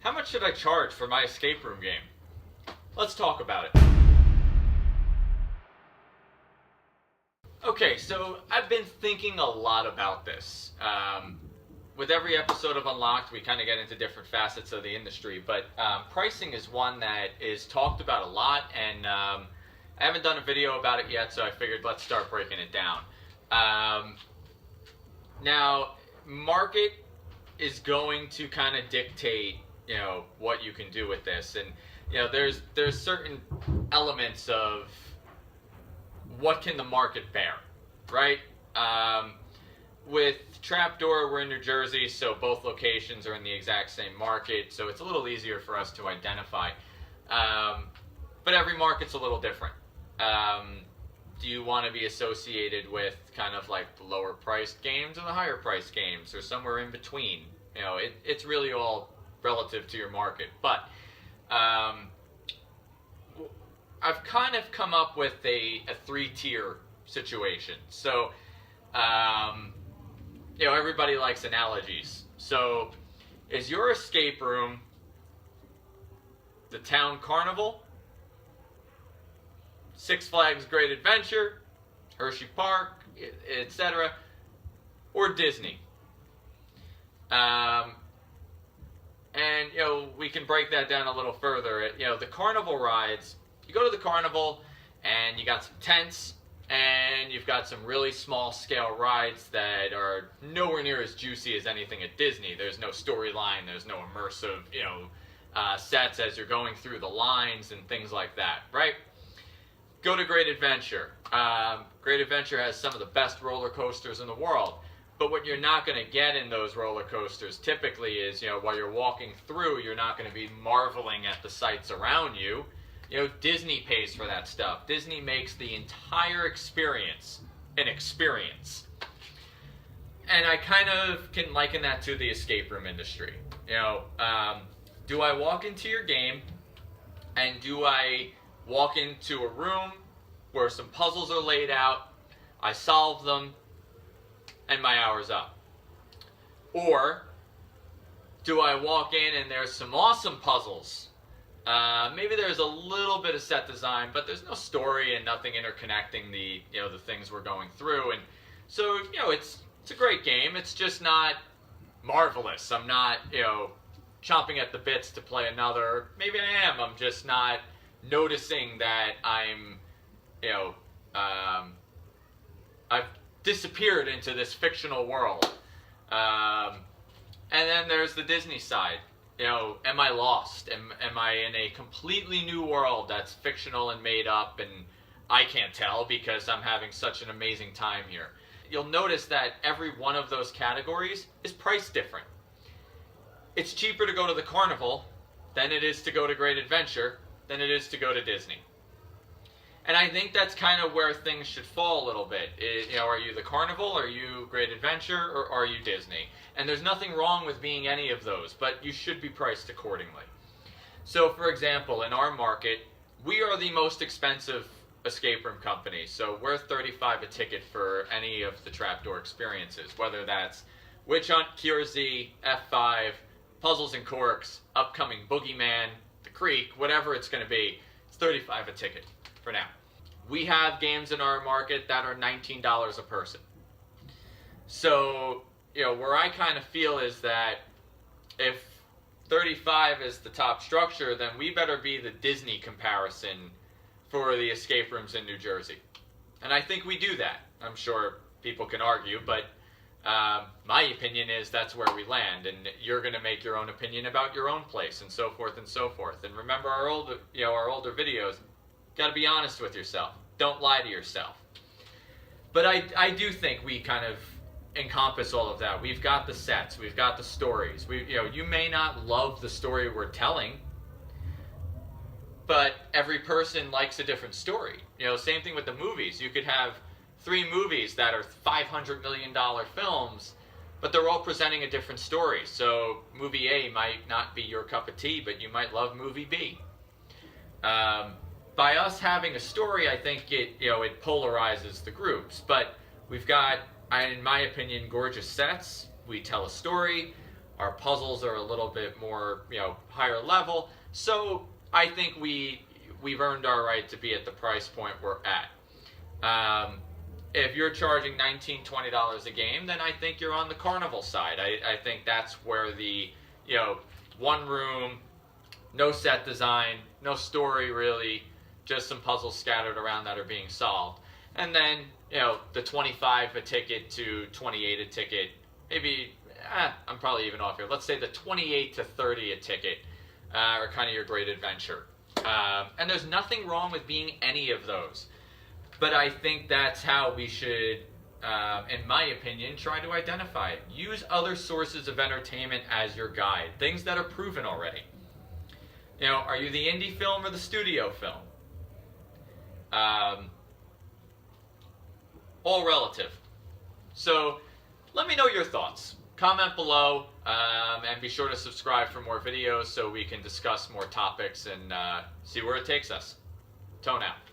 How much should I charge for my escape room game? Let's talk about it. Okay, so I've been thinking a lot about this. With every episode of Unlocked, we kind of get into different facets of the industry, but pricing is one that is talked about a lot, and I haven't done a video about it yet, so I figured let's start breaking it down. Now, market is going to kind of dictate, what you can do with this, and there's certain elements of what can the market bear, right? With Trapdoor, we're in New Jersey, so both locations are in the exact same market, so it's a little easier for us to identify. But every market's a little different. Do you want to be associated with kind of like the lower priced games or the higher priced games, or somewhere in between? It's really all relative to your market. But I've kind of come up with a three-tier situation. So, everybody likes analogies. So, is your escape room the town carnival, Six Flags Great Adventure, Hershey Park, etc., or Disney? And, we can break that down a little further. The carnival rides, you go to the carnival and you got some tents and you've got some really small scale rides that are nowhere near as juicy as anything at Disney. There's no storyline, there's no immersive, sets as you're going through the lines and things like that, right? Go to Great Adventure. Great Adventure has some of the best roller coasters in the world. But what you're not going to get in those roller coasters typically is, while you're walking through, you're not going to be marveling at the sights around you. Disney pays for that stuff. Disney makes the entire experience an experience. And I kind of can liken that to the escape room industry. Do I walk into your game and do I walk into a room where some puzzles are laid out, I solve them, and my hour's up? Or do I walk in and there's some awesome puzzles? Maybe there's a little bit of set design, but there's no story and nothing interconnecting the the things we're going through, and so it's a great game. It's just not marvelous. I'm not chomping at the bits to play another. Maybe I am. I'm just not noticing that I'm I've disappeared into this fictional world. And then there's the Disney side. Am I lost? Am I in a completely new world that's fictional and made up, and I can't tell because I'm having such an amazing time here? You'll notice that every one of those categories is priced different. It's cheaper to go to the carnival than it is to go to Great Adventure than it is to go to Disney. And I think that's kind of where things should fall a little bit. Are you the carnival, are you Great Adventure, or are you Disney? And there's nothing wrong with being any of those, but you should be priced accordingly. So, for example, in our market, we are the most expensive escape room company. So we're $35 a ticket for any of the Trapdoor experiences, whether that's Witch Hunt, Cure Z, F5, Puzzles and Corks, upcoming Boogeyman, The Creek, whatever it's going to be. It's $35 a ticket for now. We have games in our market that are $19 a person. So, where I kind of feel is that if 35 is the top structure, then we better be the Disney comparison for the escape rooms in New Jersey. And I think we do that. I'm sure people can argue, but my opinion is that's where we land, and you're going to make your own opinion about your own place, and so forth and so forth. And remember our older videos. Got to be honest with yourself. Don't lie to yourself. But I do think we kind of encompass all of that. We've got the sets. We've got the stories. You may not love the story we're telling, but every person likes a different story. Same thing with the movies. You could have 3 movies that are $500 million films, but they're all presenting a different story. So movie A might not be your cup of tea, but you might love movie B. By us having a story, I think it polarizes the groups. But we've got, in my opinion, gorgeous sets. We tell a story. Our puzzles are a little bit more, higher level. So I think we've earned our right to be at the price point we're at. If you're charging $19, $20 a game, then I think you're on the Carnival side. I think that's where the, one room, no set design, no story really, just some puzzles scattered around that are being solved. And then, the 25 a ticket to 28 a ticket, maybe, I'm probably even off here. Let's say the 28 to 30 a ticket are kind of your great adventure. And there's nothing wrong with being any of those. But I think that's how we should, in my opinion, try to identify it. Use other sources of entertainment as your guide. Things that are proven already. Are you the indie film or the studio film? All relative. So let me know your thoughts. Comment below, and be sure to subscribe for more videos so we can discuss more topics and see where it takes us. Tone out.